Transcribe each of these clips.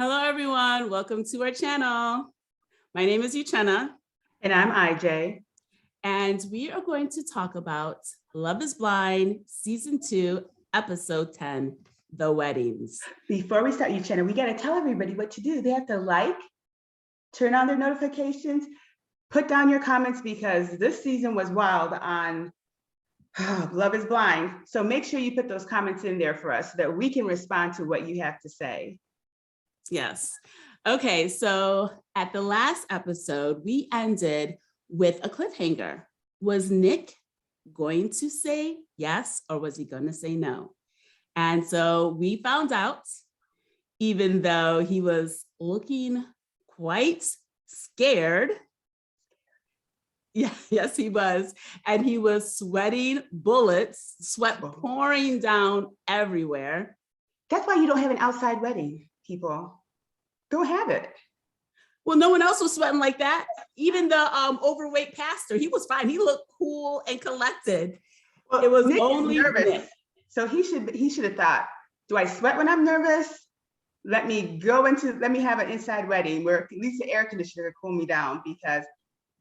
Hello, everyone. Welcome to our channel. My name is Uchenna. And I'm IJ. And we are going to talk about Love is Blind, Season 2, Episode 10, The Weddings. Before we start, Uchenna, we got to tell everybody what to do. They have to like, turn on their notifications, put down your comments because this season was wild on Love is Blind. So make sure you put those comments in there for us so that we can respond to what you have to say. Yes. Okay, so at the last episode, we ended with a cliffhanger. Was Nick going to say yes or was he going to say no? And so we found out, even though he was looking quite scared. Yeah, yes, he was. And he was sweating bullets, sweat pouring down everywhere. That's why you don't have an outside wedding, people. Don't have it. Well, no one else was sweating like that. Even the overweight pastor, he was fine. He looked cool and collected. Well, it was Nick only nervous. Nick. So he should have thought, do I sweat when I'm nervous? Let me have an inside wedding where at least the air conditioner could cool me down, because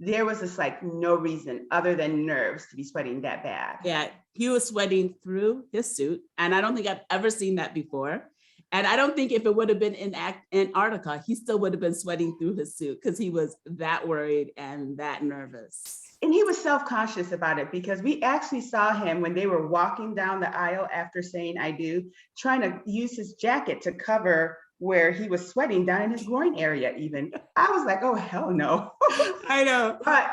there was just like no reason other than nerves to be sweating that bad. Yeah, he was sweating through his suit. And I don't think I've ever seen that before. And I don't think if it would have been in Antarctica, he still would have been sweating through his suit because he was that worried and that nervous. And he was self-conscious about it because we actually saw him when they were walking down the aisle after saying I do, trying to use his jacket to cover where he was sweating down in his groin area even. I was like, oh, hell no. I know. But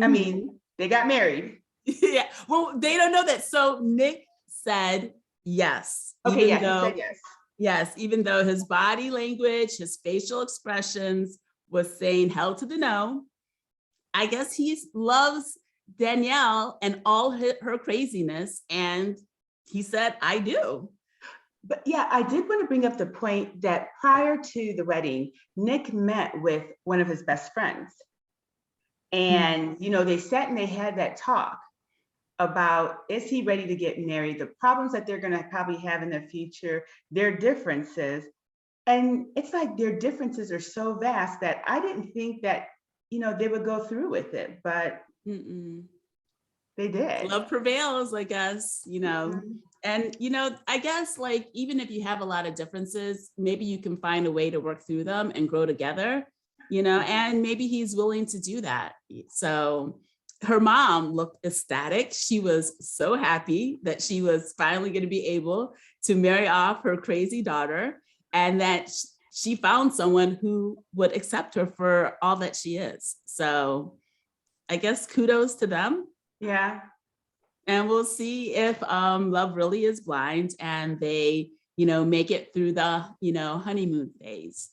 I mean, they got married. Yeah, well, they don't know that. So Nick said yes. Okay, yeah, he said yes. Yes, even though his body language, his facial expressions was saying hell to the no. I guess he loves Danielle and all her craziness. And he said, I do. But yeah, I did want to bring up the point that prior to the wedding, Nick met with one of his best friends. And, you know, they sat and they had that talk about, is he ready to get married? The problems that they're going to probably have in the future, their differences. And it's like their differences are so vast that I didn't think that, you know, they would go through with it, but they did. Love prevails, I guess, you know. And, you know, I guess like, even if you have a lot of differences, maybe you can find a way to work through them and grow together, you know, and maybe he's willing to do that. So her mom looked ecstatic. She was so happy that she was finally going to be able to marry off her crazy daughter, and that she found someone who would accept her for all that she is. So I guess kudos to them. Yeah. And we'll see if love really is blind and they, you know, make it through the, you know, honeymoon phase.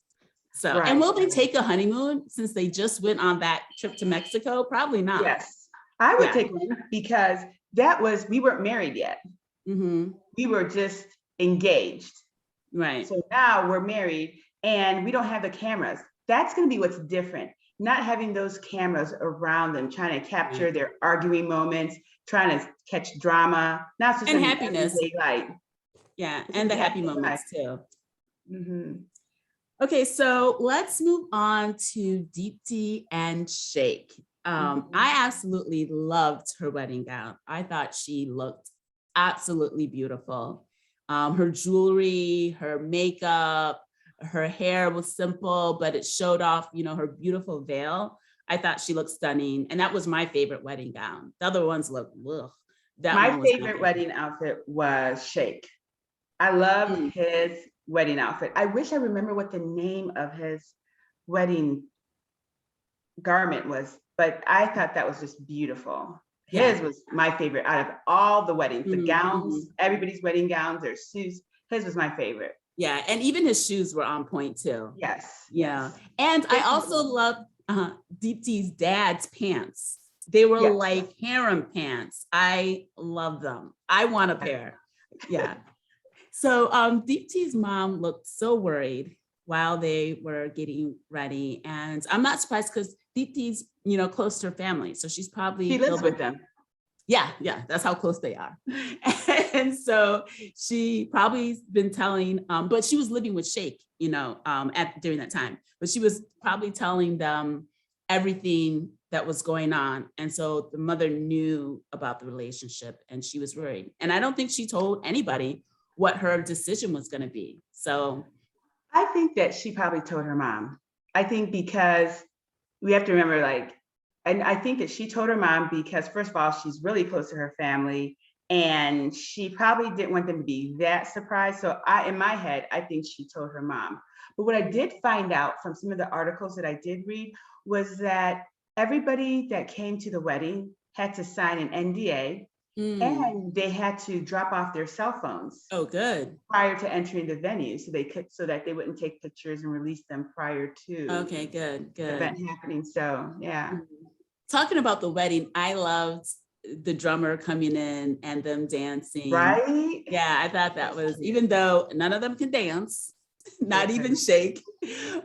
So, right. And will they take a honeymoon since they just went on that trip to Mexico? Probably not. Yes, I would take one because we weren't married yet. We were just engaged. Right. So now we're married and we don't have the cameras. That's going to be what's different. Not having those cameras around them, trying to capture their arguing moments, trying to catch drama, not just and happiness. Light. Yeah, and the happy moments too. Okay, so let's move on to Deepti and Shake. I absolutely loved her wedding gown. I thought she looked absolutely beautiful. Her jewelry, her makeup, her hair was simple, but it showed off, you know, her beautiful veil. I thought she looked stunning. And that was my favorite wedding gown. The other ones look, ugh. My favorite wedding outfit was Shake. I loved his wedding outfit. I wish I remember what the name of his wedding garment was, but I thought that was just beautiful. His was my favorite out of all the weddings, the gowns, everybody's wedding gowns, their suits. His was my favorite. Yeah, and even his shoes were on point too. Yes. Yeah, and I also loved Deepti's dad's pants. They were like harem pants. I love them. I want a pair. Yeah. So Deepti's mom looked so worried while they were getting ready, and I'm not surprised because Deepti's, you know, close to her family, so she's probably she lives with them. Yeah, that's how close they are. And so she probably been telling, but she was living with Shake, during that time, but she was probably telling them everything that was going on. And so the mother knew about the relationship and she was worried. And I don't think she told anybody what her decision was going to be. So I think that she probably told her mom. I think because we have to remember, and I think that she told her mom because, first of all, she's really close to her family, and she probably didn't want them to be that surprised. So in my head, I think she told her mom. But what I did find out from some of the articles that I did read was that everybody that came to the wedding had to sign an NDA, and they had to drop off their cell phones. Oh, good. Prior to entering the venue, so that they wouldn't take pictures and release them prior to Okay, good. the event happening. So yeah. Talking about the wedding, I loved the drummer coming in and them dancing. Right? Yeah, I thought that was, even though none of them can dance, not even Shake.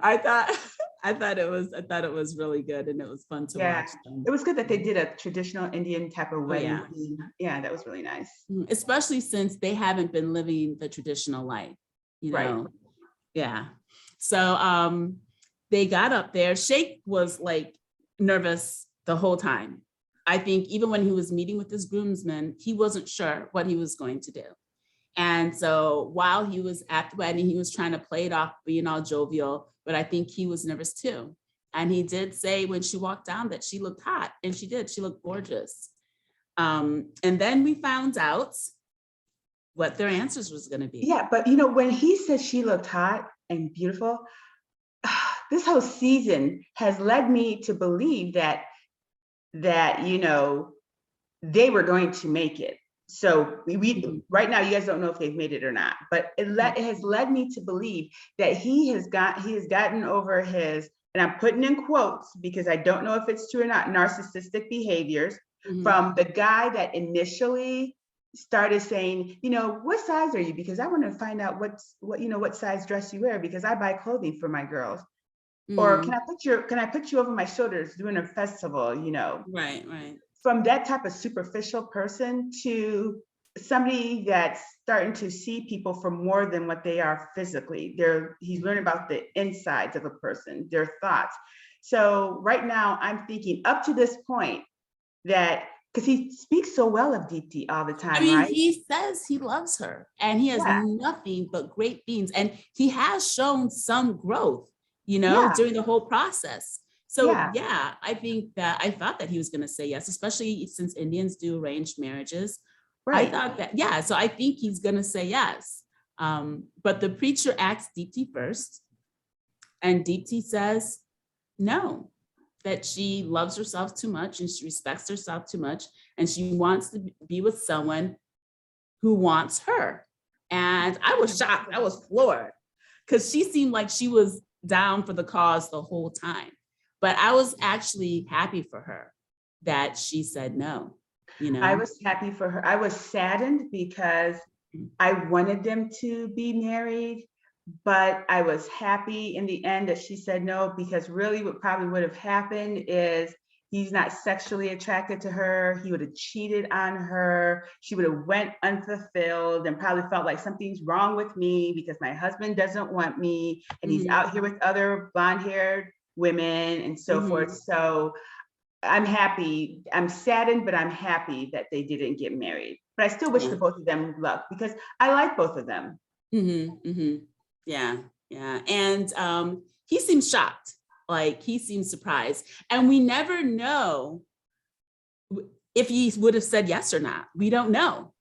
I thought it was really good and it was fun to watch them. It was good that they did a traditional Indian type of wedding. Yeah, that was really nice. Especially since they haven't been living the traditional life, Right. Yeah. So they got up there. Shake was like nervous the whole time. I think even when he was meeting with his groomsmen, he wasn't sure what he was going to do. And so while he was at the wedding, he was trying to play it off, being all jovial, but I think he was nervous too. And he did say when she walked down that she looked hot, and she did, she looked gorgeous. And then we found out what their answers was going to be. Yeah, but when he said she looked hot and beautiful, this whole season has led me to believe that they were going to make it. So we right now, you guys don't know if they've made it or not, but it has led me to believe that he has gotten over his, and I'm putting in quotes because I don't know if it's true or not, narcissistic behaviors from the guy that initially started saying, what size are you? Because I want to find out what size dress you wear, because I buy clothing for my girls. Or can I put you over my shoulders doing a festival, Right. From that type of superficial person to somebody that's starting to see people for more than what they are physically. He's learning about the insides of a person, their thoughts. So right now I'm thinking up to this point that, because he speaks so well of Deepti all the time, right? He says he loves her and he has nothing but great things. And he has shown some growth, during the whole process. So I think that I thought that he was going to say yes, especially since Indians do arranged marriages. Right. I thought that, so I think he's going to say yes. But the preacher asked Deepti first, and Deepti says no, that she loves herself too much and she respects herself too much, and she wants to be with someone who wants her. And I was shocked. I was floored because she seemed like she was down for the cause the whole time. But I was actually happy for her that she said no. I was happy for her. I was saddened because I wanted them to be married, but I was happy in the end that she said no, because really what probably would have happened is he's not sexually attracted to her. He would have cheated on her. She would have went unfulfilled and probably felt like something's wrong with me because my husband doesn't want me and he's out here with other blonde-haired women and so forth. So I'm happy. I'm saddened, but I'm happy that they didn't get married. But I still wish for both of them luck because I like both of them. Yeah. And he seems shocked. Like he seems surprised. And we never know if he would have said yes or not. We don't know,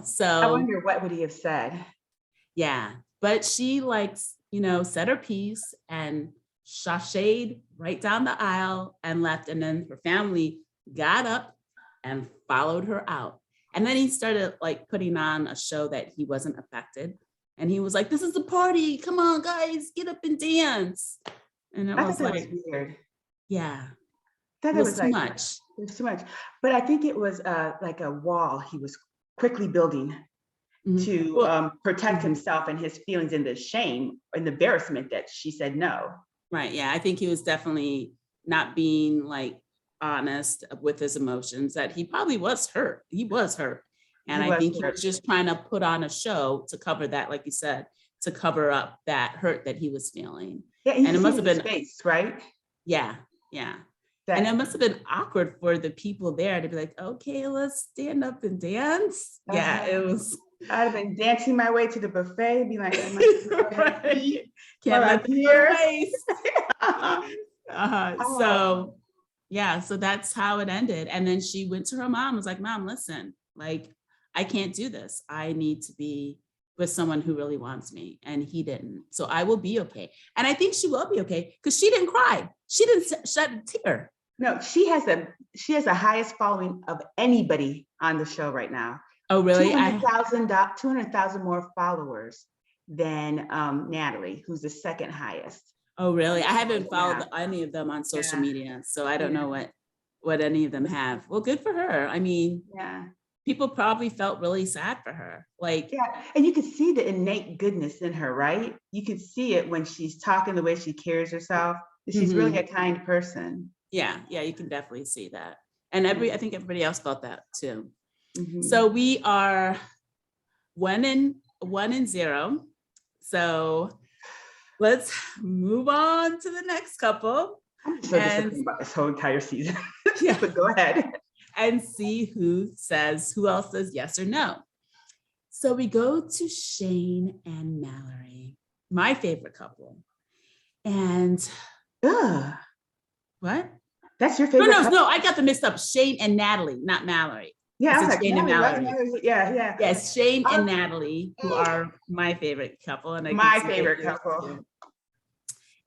so. I wonder what would he have said? Yeah, but she said her piece and sashayed right down the aisle and left. And then her family got up and followed her out. And then he started putting on a show that he wasn't affected. And he was like, this is a party. Come on, guys, get up and dance. And I was like, was weird. Yeah. That it was too much. It was too much. But I think it was like a wall he was quickly building to protect himself and his feelings and the shame and the embarrassment that she said no. Right. Yeah. I think he was definitely not being honest with his emotions, that he probably was hurt. He was hurt. And He I was think he hurt. was just trying to put on a show to cover that, like you said, to cover up that hurt that he was feeling. Yeah, And it must have been face, right? Yeah, yeah. That, and it must have been awkward for the people there to be like, okay, let's stand up and dance. Yeah, it was. I'd have been dancing my way to the buffet, be like, oh my God, right. Can't let them go to waste. So yeah, so that's how it ended. And then she went to her mom, was like, Mom, listen, like, I can't do this. I need to be with someone who really wants me. And he didn't. So I will be okay. And I think she will be okay because she didn't cry. She didn't shed a tear. No, she has the highest following of anybody on the show right now. Oh, really? 200,000 more followers than Natalie, who's the second highest. Oh, really? I haven't followed any of them on social media, so I don't know what any of them have. Well, good for her. I mean, people probably felt really sad for her. Like, and you can see the innate goodness in her, right? You can see it when she's talking, the way she carries herself. She's really a kind person. Yeah, you can definitely see that. And I think everybody else felt that too. So we are 1-0. So let's move on to the next couple. I'm so disappointed about this whole entire season. But go ahead. And see who else says yes or no. So we go to Shane and Mallory, my favorite couple. And what? That's your favorite couple? No, I got them mixed up. Shane and Natalie, not Mallory. Yeah, I was like, Shane and Mallory. Yeah. Yes, Shane and Natalie, who are my favorite couple. And my favorite couple. Too.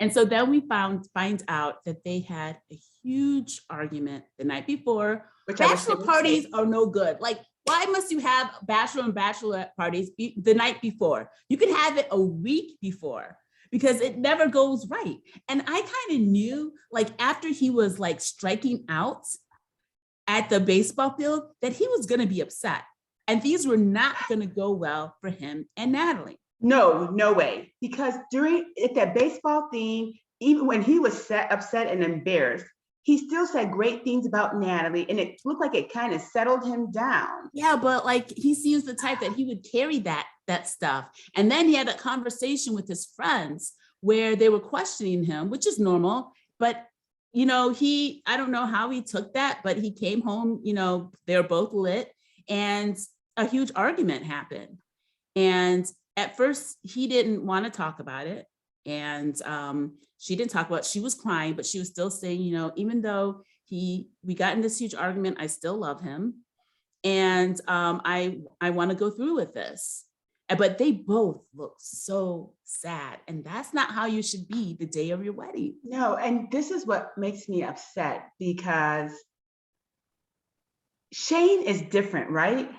And so then we find out that they had a huge argument the night before. Bachelor parties are no good. Like, why must you have bachelor and bachelorette parties the night before? You can have it a week before, because it never goes right. And I kind of knew, like, after he was like striking out at the baseball field, that he was going to be upset. And these were not going to go well for him and Natalie. No way. Because at that baseball thing, even when he was upset and embarrassed, he still said great things about Natalie, and it looked like it kind of settled him down. Yeah, but like, he seems the type that he would carry that stuff. And then he had a conversation with his friends where they were questioning him, which is normal. But, you know, I don't know how he took that, but he came home, you know, they were both lit, and a huge argument happened. And at first he didn't want to talk about it. And she didn't talk about it. She was crying, but she was still saying, you know, even though we got in this huge argument, I still love him. And I want to go through with this. But they both look so sad. And that's not how you should be the day of your wedding. No, and this is what makes me upset, because Shane is different, right?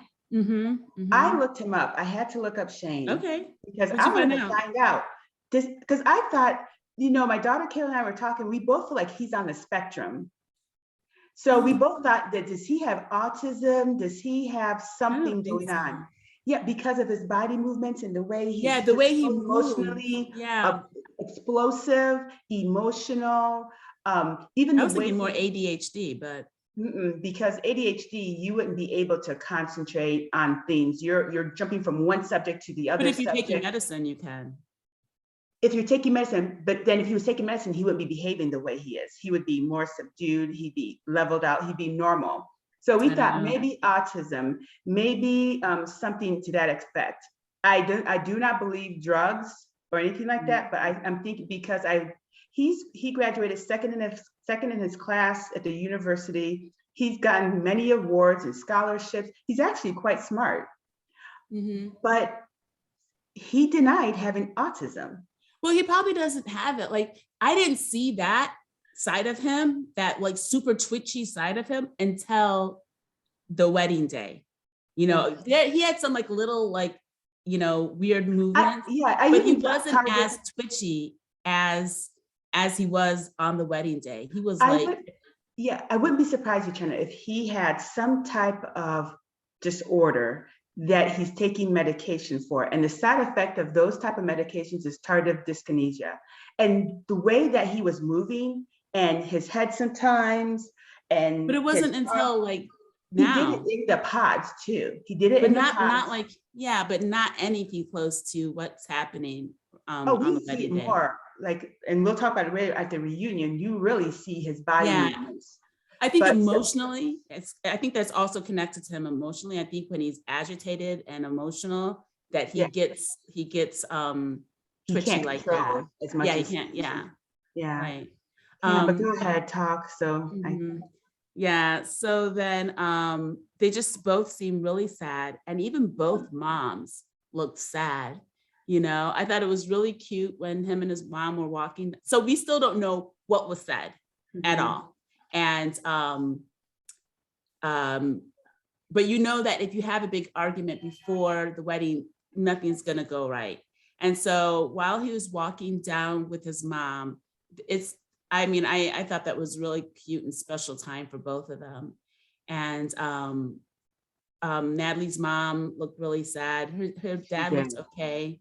I looked him up. I had to look up Shane. Okay. Because I wanted to find out this, because I thought, you know, my daughter Kayla and I were talking, we both feel like he's on the spectrum. So we both thought that, does he have autism? Does he have something going on? Yeah, because of his body movements and the way he emotionally explosive, emotional, even I was the way thinking more ADHD, but because ADHD, you wouldn't be able to concentrate on things. You're jumping from one subject to the other. But if you're taking medicine, you can. If you're taking medicine, but then if he was taking medicine, he wouldn't be behaving the way he is. He would be more subdued. He'd be leveled out. He'd be normal. So we thought maybe autism, maybe something to that effect. I do not believe drugs or anything like that, but I'm thinking, because he graduated second in his class at the university. He's gotten many awards and scholarships. He's actually quite smart, but he denied having autism. Well, he probably doesn't have it. Like, I didn't see that side of him, that like super twitchy side of him, until the wedding day. You know, he had some like little like, you know, weird movements. But he wasn't as twitchy as he was on the wedding day. He was I wouldn't be surprised, Iyanna, if he had some type of disorder that he's taking medication for. And the side effect of those type of medications is tardive dyskinesia. And the way that he was moving and his head sometimes, And But it wasn't until like he did it now. in the pods too. He did it But in the not pods. like, yeah, but not anything close to what's happening Oh, on we the see it wedding day. more. Like, and we'll talk about it later at the reunion. You really see his body Yeah. movements. I think But emotionally, I think that's also connected to him emotionally. I think when he's agitated and emotional, that he Yeah. gets he twitchy can't like control that. as much Yeah, he as can't. Yeah, yeah. right. Yeah, but go ahead, talk. So yeah. So then they just both seem really sad, and even both moms looked sad. You know, I thought it was really cute when him and his mom were walking. So we still don't know what was said at all. And but you know that if you have a big argument before the wedding, nothing's gonna go right. And so while he was walking down with his mom, I thought that was really cute and special time for both of them. And Natalie's mom looked really sad. Her dad looked okay.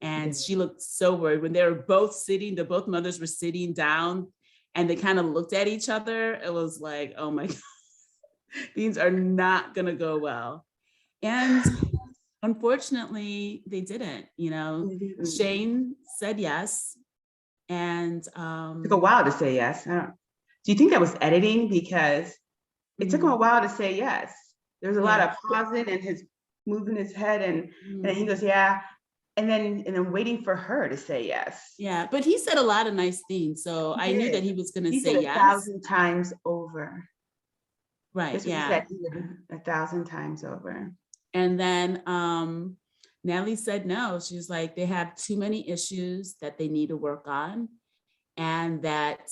And she looked so worried when they were both sitting, both mothers were sitting down and they kind of looked at each other. It was like, oh my God, things are not gonna go well. And unfortunately, they didn't, Shane said yes. And it took a while to say yes. Do you think that was editing? Because it took him a while to say yes. There's a lot of pausing and his moving his head and he goes, yeah. And then waiting for her to say yes. Yeah, but he said a lot of nice things. So I knew that he was going to say said yes. 1,000 times over. Right, That's what he said 1,000 times over. And then Natalie said no. She was like, they have too many issues that they need to work on. And that,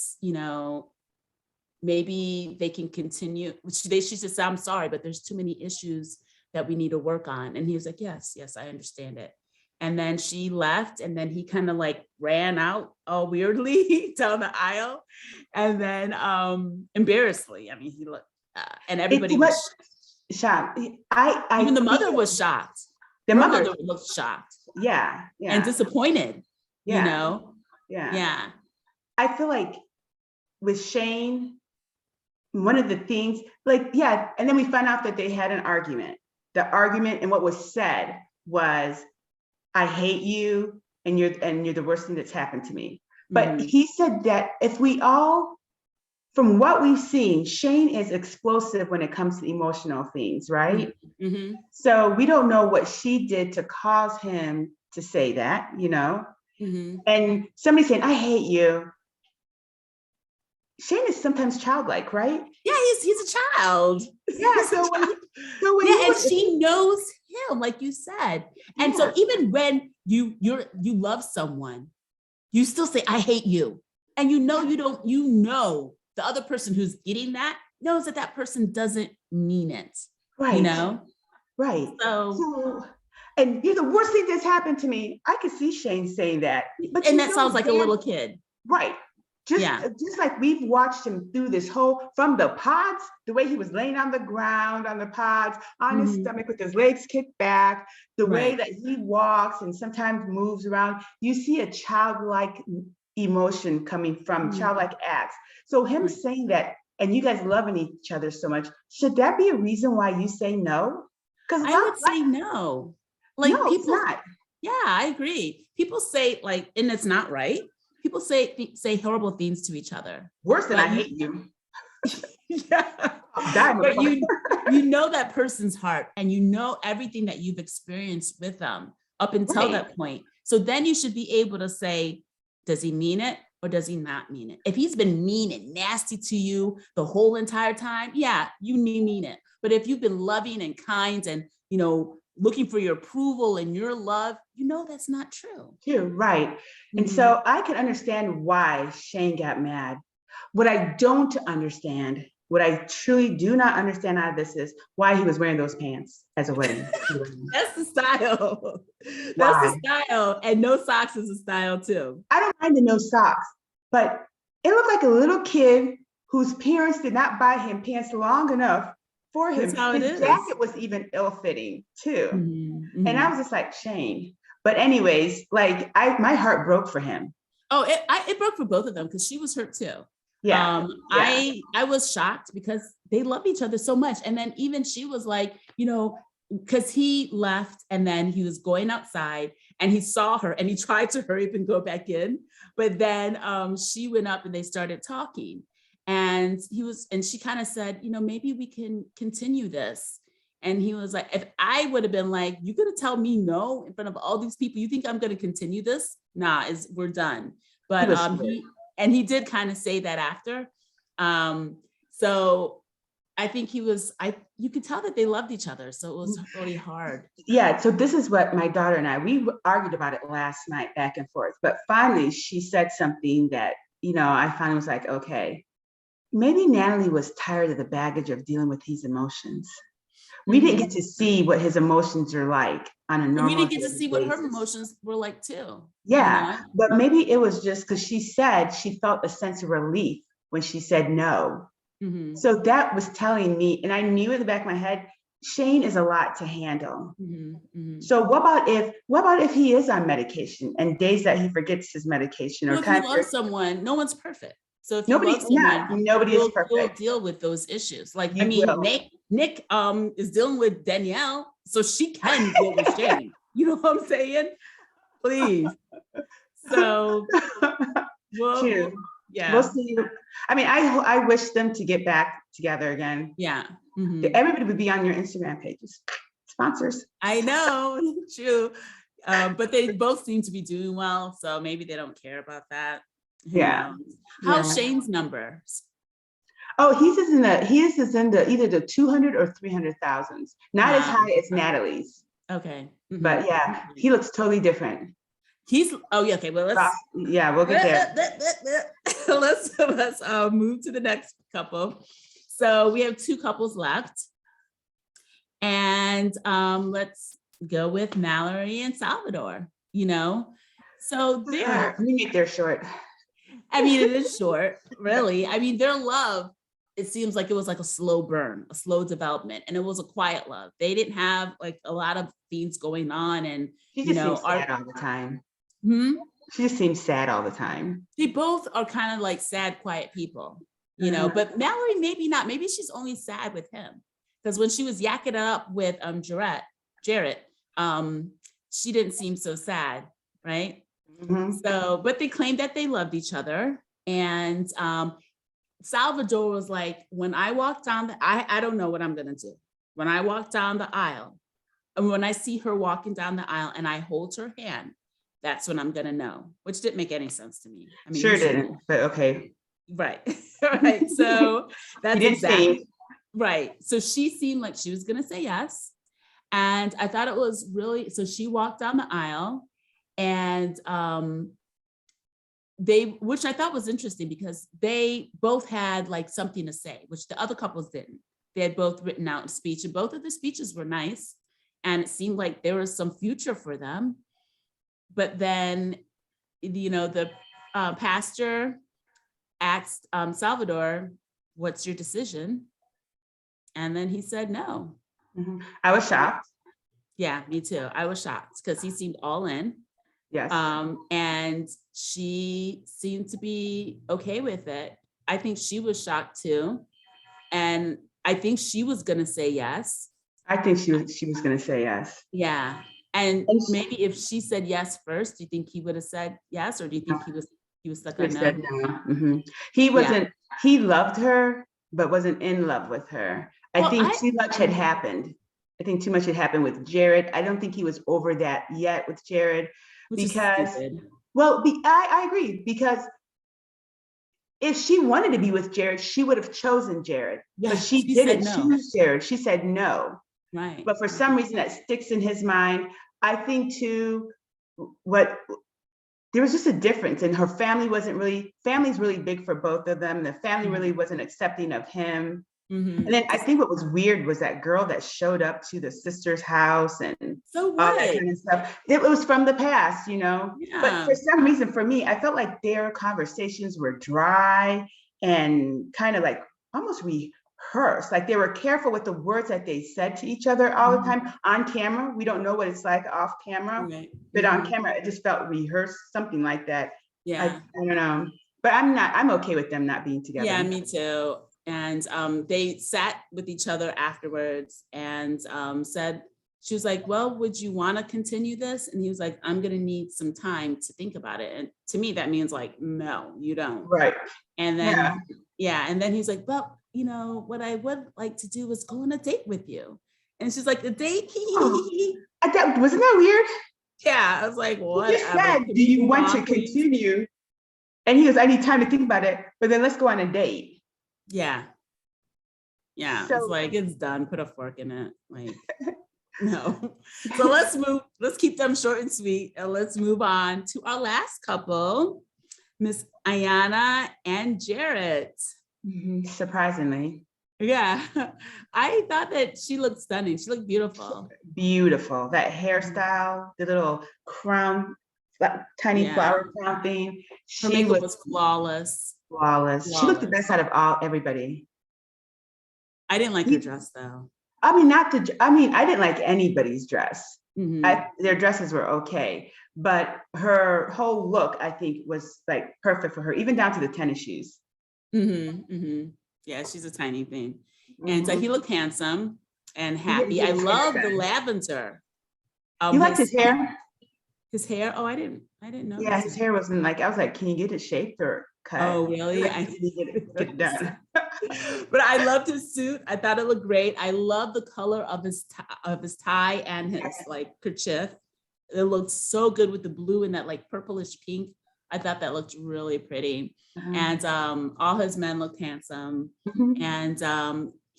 maybe they can continue. She said, I'm sorry, but there's too many issues that we need to work on. And he was like, yes, I understand it. And then she left, and then he kind of like ran out all weirdly down the aisle. And then embarrassingly, he looked, and everybody was shocked. Even the mother was shocked. The mother looked shocked. Yeah. And disappointed, Yeah. Yeah. I feel like with Shane, one of the things, and then we found out that they had an argument. The argument and what was said was, I hate you, and you're the worst thing that's happened to me. But he said that if we all, from what we've seen, Shane is explosive when it comes to emotional things, right? So we don't know what she did to cause him to say that, And somebody saying, I hate you. Shane is sometimes childlike, right? Yeah, he's a child. Yeah, so when and she knows him, like you said. And so even when you love someone, you still say, I hate you. And you know the other person who's getting that knows that person doesn't mean it. Right. Right. So and you're the worst thing that's happened to me. I could see Shane saying that. And that sounds like a little kid. Right. Just like we've watched him through this from the pods, the way he was laying on the ground, on the pods, on his stomach with his legs kicked back, the way that he walks and sometimes moves around, you see a childlike emotion coming from childlike acts. So him saying that, and you guys loving each other so much, should that be a reason why you say no? Because I would say no. Like no, people, it's not. Yeah, I agree. People say and it's not right. People say horrible things to each other. Worse than I hate you. But you know that person's heart, and you know everything that you've experienced with them up until that point. So then you should be able to say, does he mean it or does he not mean it? If he's been mean and nasty to you the whole entire time, yeah, you mean it. But if you've been loving and kind and, looking for your approval and your love, that's not true. Right. And so I can understand why Shane got mad. What I don't understand, what I truly do not understand out of this is why he was wearing those pants as a wedding. That's the style. That's the style. And no socks is a style too. I don't mind the no socks, but it looked like a little kid whose parents did not buy him pants long enough for him. His jacket was even ill-fitting too. And I was just like, Shane. But anyways, my heart broke for him. Oh, it broke for both of them because she was hurt too. Yeah. Yeah. I was shocked because they love each other so much. And then even she was like, because he left and then he was going outside and he saw her and he tried to hurry up and go back in. But then she went up and they started talking. And she kind of said, maybe we can continue this. And he was like, if I would have been like, you're going to tell me no in front of all these people, you think I'm going to continue this? Nah, we're done. But he did kind of say that after. So I think you could tell that they loved each other. So it was really hard. Yeah. So this is what my daughter and we argued about it last night back and forth. But finally, she said something that, I finally was like, okay, maybe Natalie was tired of the baggage of dealing with these emotions. We didn't get to see what his emotions are like on a normal. We didn't get to see what her emotions were like too. Yeah, but maybe it was just because she said she felt a sense of relief when she said no. Mm-hmm. So that was telling me, and I knew in the back of my head, Shane is a lot to handle. Mm-hmm. Mm-hmm. So what about if he is on medication and days that he forgets his medication? Well, if you love someone, no one's perfect. So if nobody is perfect. You'll deal with those issues. Like, Nick is dealing with Danielle, so she can deal with Shane. You know what I'm saying? Please. So, we'll see. I mean, I wish them to get back together again. Yeah. Mm-hmm. Everybody would be on your Instagram pages. Sponsors. I know, true. But they both seem to be doing well, so maybe they don't care about that. Yeah. How's Shane's numbers? Oh, he is in the either the 200 or 300,000s. Not as high as Natalie's. Okay. Mm-hmm. But yeah, he looks totally different. Okay. Well, we'll get there. let's move to the next couple. So we have two couples left, and let's go with Mallory and Salvador. So they're short. I mean, it is short, really. I mean, their love, it seems like it was like a slow burn, a slow development, and it was a quiet love. They didn't have like a lot of things going on, and she just seems sad all the time. She just seems sad all the time. They both are kind of like sad, quiet people, But Mallory, maybe not. Maybe she's only sad with him, because when she was yakking it up with Jarrett, she didn't seem so sad, right? Mm-hmm. So, but they claimed that they loved each other. And Salvador was like, when I walk down I don't know what I'm going to do. When I walk down the aisle, and when I see her walking down the aisle and I hold her hand, that's when I'm going to know, which didn't make any sense to me. I mean, sure didn't, but okay. Right. Right. So that's exactly right. So she seemed like she was going to say yes. And I thought it was really, so she walked down the aisle. And which I thought was interesting because they both had like something to say, which the other couples didn't. They had both written out a speech, and both of the speeches were nice. And it seemed like there was some future for them. But then, the pastor asked Salvador, "What's your decision?" And then he said no. Mm-hmm. I was shocked. Yeah, me too. I was shocked because he seemed all in. Yes. And she seemed to be okay with it. I think she was shocked too. And I think she was going to say yes. I think she was going to say yes. Yeah. And maybe if she said yes first, do you think he would have said yes? Or do you think he was stuck on no? Said no. Mm-hmm. He wasn't, he loved her, but wasn't in love with her. I think too much had happened. I think too much had happened with Jarrett. I don't think he was over that yet with Jarrett. Because, I agree, because if she wanted to be with Jarrett, she would have chosen Jarrett, but she didn't choose Jarrett. She said no. Right. But for some reason that sticks in his mind. I think too, there was just a difference, and her family's really big for both of them. The family really wasn't accepting of him. Mm-hmm. And then I think what was weird was that girl that showed up to the sister's house and all that kind of stuff. It was from the past, Yeah. But for some reason, for me, I felt like their conversations were dry and kind of like almost rehearsed. Like they were careful with the words that they said to each other all the time. On camera, we don't know what it's like off camera, but on camera, it just felt rehearsed, something like that. Yeah, I don't know. But I'm okay with them not being together. Yeah, me too. And they sat with each other afterwards and said, she was like, well, would you want to continue this? And he was like, I'm going to need some time to think about it. And to me, that means like, no, you don't. Right. And then, and then he's like, well, you know, what I would like to do is go on a date with you. And she's like, the date? Wasn't that weird? Yeah, I was like, what? You said, do you want to continue? And he goes, I need time to think about it, but then let's go on a date. Yeah. Yeah, so, it's like, it's done. Put a fork in it. Like, no. So let's keep them short and sweet. And let's move on to our last couple, Miss Iyanna and Jarrett. Surprisingly. Yeah. I thought that she looked stunning. She looked beautiful. Beautiful. That hairstyle, the little crown, tiny flower crown thing. Her makeup was flawless. Flawless. She looked the best out of everybody. I didn't like her dress though. I didn't like anybody's dress. Their dresses were okay, but her whole look, I think, was like perfect for her, even down to the tennis shoes. Yeah, she's a tiny thing. And so he looked handsome and happy. I love the lavender. You liked his hair? His hair? Oh, I didn't know. Yeah, his hair wasn't like, I was like, can you get it shaped or cut? Oh, really? I get it done. But I loved his suit. I thought it looked great. I love the color of his tie and his like kerchief. It looked so good with the blue and that like purplish pink. I thought that looked really pretty. And all his men looked handsome. And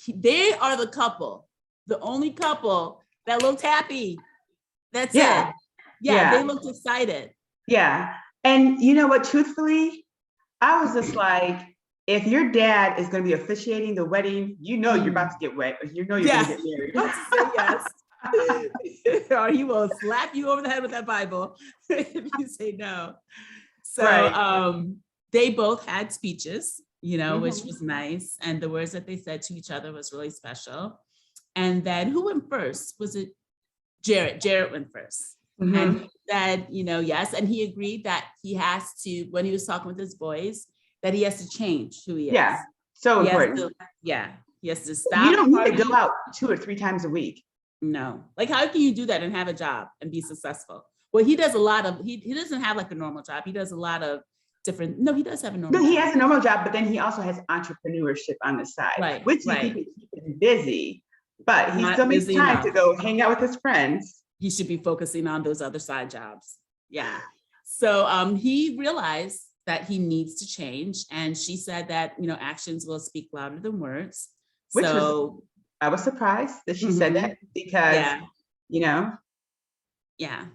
they are the couple, the only couple that looked happy. That's it. Yeah, they looked excited. Yeah. And you know what, truthfully, I was just like, if your dad is going to be officiating the wedding, you know you're about to get wet. You know you're going to get married. Yes. Or he will slap you over the head with that Bible if you say no. So they both had speeches, you know, which was nice. And the words that they said to each other was really special. And then who went first? Was it Jarrett? Jarrett went first. And he said, you know, yes. And he agreed that he has to, when he was talking with his boys, that he has to change who he is. Yeah, so important. He has to stop. You don't need to go out 2 or 3 times a week. No. Like, how can you do that and have a job and be successful? Well, he does a lot of, he doesn't have like a normal job. He does a lot of different, no, he does have a normal job. No, he has a normal job, but then he also has entrepreneurship on the side, which he can keep him busy, but he still makes time to go hang out with his friends. He should be focusing on those other side jobs. Yeah. So he realized that he needs to change. And she said that, you know, actions will speak louder than words. I was surprised that she said that because, you know. Yeah.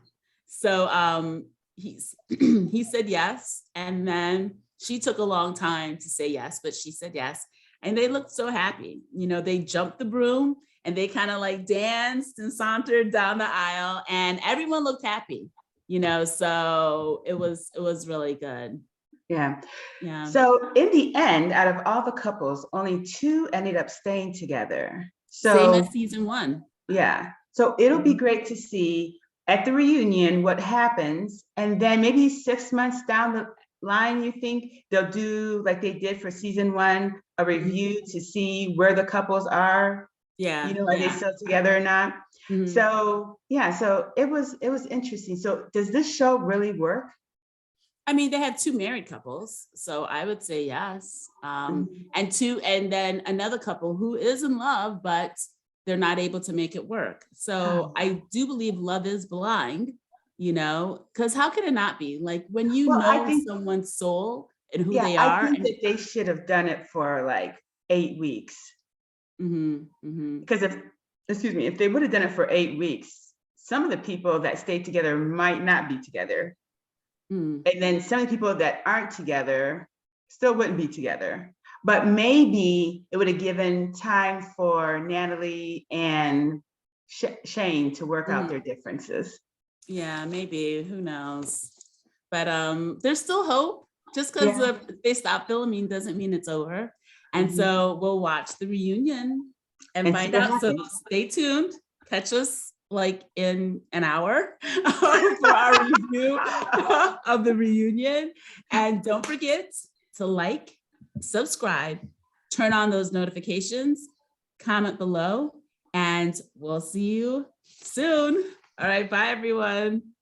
So he said yes. And then she took a long time to say yes, but she said yes. And they looked so happy. You know, they jumped the broom and they kind of like danced and sauntered down the aisle and everyone looked happy, you know, so it was really good. Yeah. So in the end, out of all the couples, only 2 ended up staying together. So same as season 1. Yeah. So it'll be great to see at the reunion what happens. And then maybe 6 months down the line, you think they'll do like they did for season 1, a review to see where the couples are. Yeah. You know, are they still together or not? So so it was interesting. So does this show really work? I mean, they have 2 married couples, so I would say yes. And then another couple who is in love, but they're not able to make it work. So I do believe love is blind, you know, because how can it not be? Like when you know someone's soul and who they are. I think that they should have done it for like 8 weeks. Because if they would have done it for 8 weeks, some of the people that stayed together might not be together. And then some of the people that aren't together still wouldn't be together. But maybe it would have given time for Natalie and Shane to work out their differences. Yeah, maybe. Who knows? But there's still hope. Just because they stop filming doesn't mean it's over. And so we'll watch the reunion and find out. So stay tuned. Catch us like in an hour for our review of the reunion. And don't forget to like, subscribe, turn on those notifications, comment below, and we'll see you soon. All right, bye everyone.